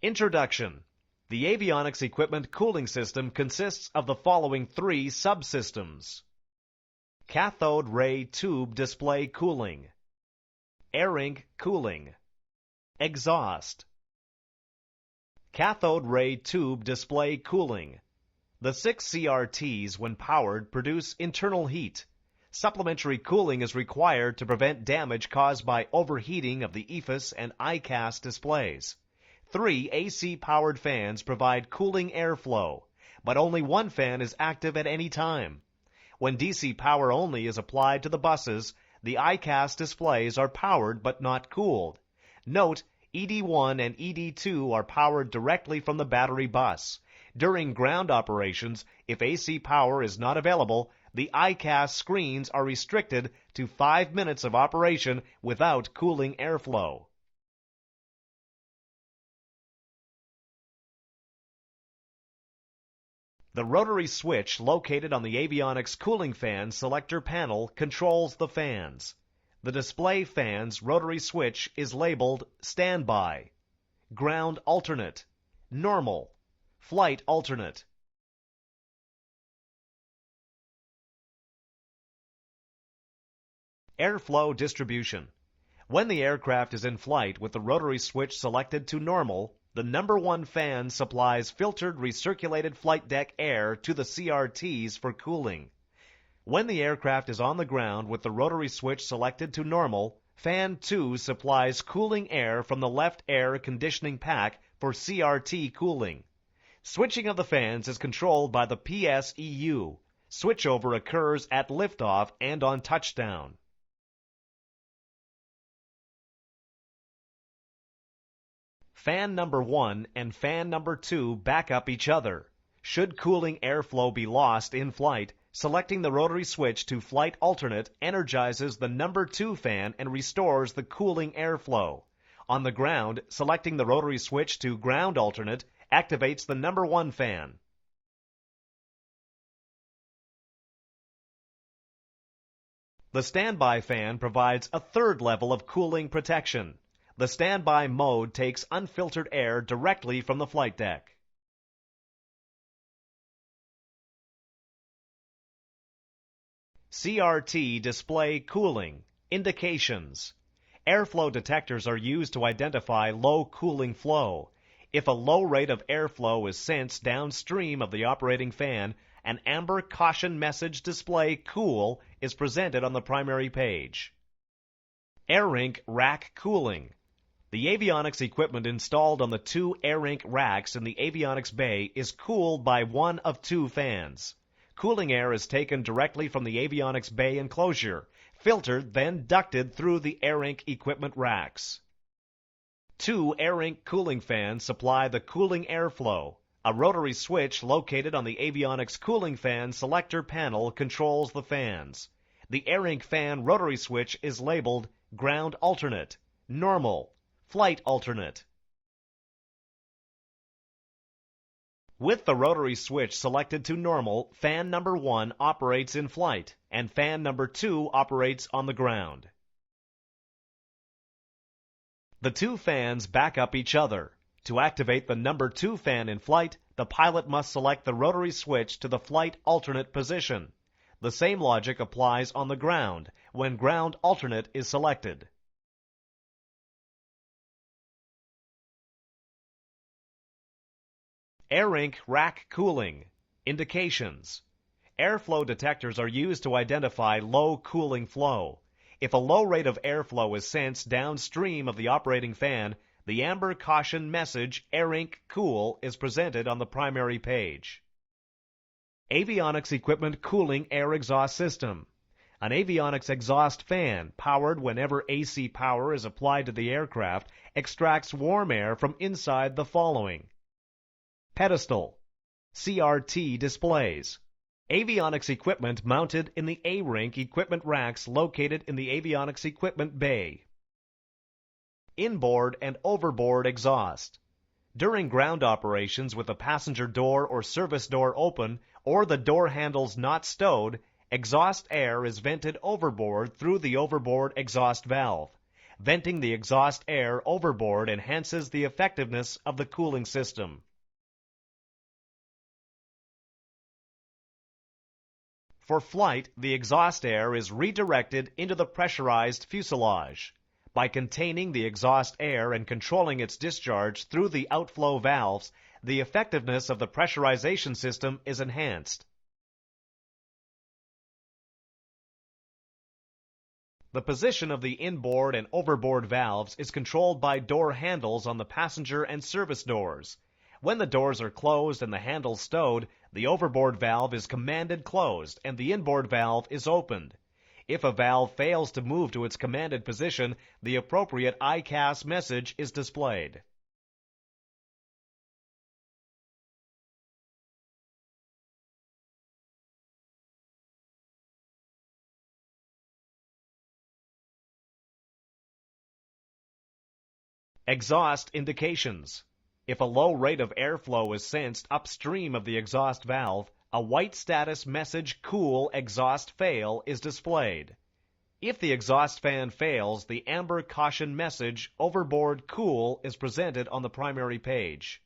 Introduction. The avionics equipment cooling system consists of the following three subsystems: cathode ray tube display cooling, air ink cooling, exhaust. Cathode ray tube display cooling. The 6 CRTs, when powered, produce internal heat. Supplementary cooling is required to prevent damage caused by overheating of the EFIS and ICAS displays. 3 AC-powered fans provide cooling airflow, but only one fan is active at any time. When DC power only is applied to the buses, the ICAS displays are powered but not cooled. Note, ED1 and ED2 are powered directly from the battery bus. During ground operations, if AC power is not available, the ICAS screens are restricted to 5 minutes of operation without cooling airflow. The rotary switch located on the avionics cooling fan selector panel controls the fans. The display fan's rotary switch is labeled Standby, Ground Alternate, Normal, Flight Alternate. Airflow distribution. When the aircraft is in flight with the rotary switch selected to normal, the number 1 fan supplies filtered recirculated flight deck air to the CRTs for cooling. When the aircraft is on the ground with the rotary switch selected to normal, fan 2 supplies cooling air from the left air conditioning pack for CRT cooling. Switching of the fans is controlled by the PSEU. Switchover occurs at liftoff and on touchdown. Fan number 1 and fan number 2 back up each other. Should cooling airflow be lost in flight, selecting the rotary switch to Flight Alternate energizes the number 2 fan and restores the cooling airflow. On the ground, selecting the rotary switch to Ground Alternate activates the number 1 fan. The standby fan provides a third level of cooling protection. The standby mode takes unfiltered air directly from the flight deck. CRT display cooling. Indications. Airflow detectors are used to identify low cooling flow. If a low rate of airflow is sensed downstream of the operating fan, an amber caution message display cool is presented on the primary page. Air ink rack cooling. The avionics equipment installed on the 2 air ink racks in the avionics bay is cooled by one of 2 fans. Cooling air is taken directly from the avionics bay enclosure, filtered, then ducted through the air ink equipment racks. 2 air ink cooling fans supply the cooling airflow. A rotary switch located on the avionics cooling fan selector panel controls the fans. The air ink fan rotary switch is labeled Ground Alternate, Normal, Flight Alternate. With the rotary switch selected to normal, fan number 1 operates in flight, and fan number 2 operates on the ground. The 2 fans back up each other. To activate the number 2 fan in flight, the pilot must select the rotary switch to the flight alternate position. The same logic applies on the ground when ground alternate is selected. Air ink rack cooling. Indications. Airflow detectors are used to identify low cooling flow. If a low rate of airflow is sensed downstream of the operating fan, the amber caution message Air ink cool is presented on the primary page. Avionics equipment cooling air exhaust system. An avionics exhaust fan, powered whenever AC power is applied to the aircraft, extracts warm air from inside the following: pedestal, CRT displays, avionics equipment mounted in the A-Rink equipment racks located in the avionics equipment bay, inboard and overboard exhaust. During ground operations with the passenger door or service door open or the door handles not stowed, exhaust air is vented overboard through the overboard exhaust valve. Venting the exhaust air overboard enhances the effectiveness of the cooling system. For flight, the exhaust air is redirected into the pressurized fuselage. By containing the exhaust air and controlling its discharge through the outflow valves, the effectiveness of the pressurization system is enhanced. The position of the inboard and overboard valves is controlled by door handles on the passenger and service doors. When the doors are closed and the handles stowed, the overboard valve is commanded closed and the inboard valve is opened. If a valve fails to move to its commanded position, the appropriate ICAS message is displayed. Exhaust indications. If a low rate of airflow is sensed upstream of the exhaust valve, a white status message "Cool exhaust fail" is displayed. If the exhaust fan fails, the amber caution message "Overboard cool" is presented on the primary page.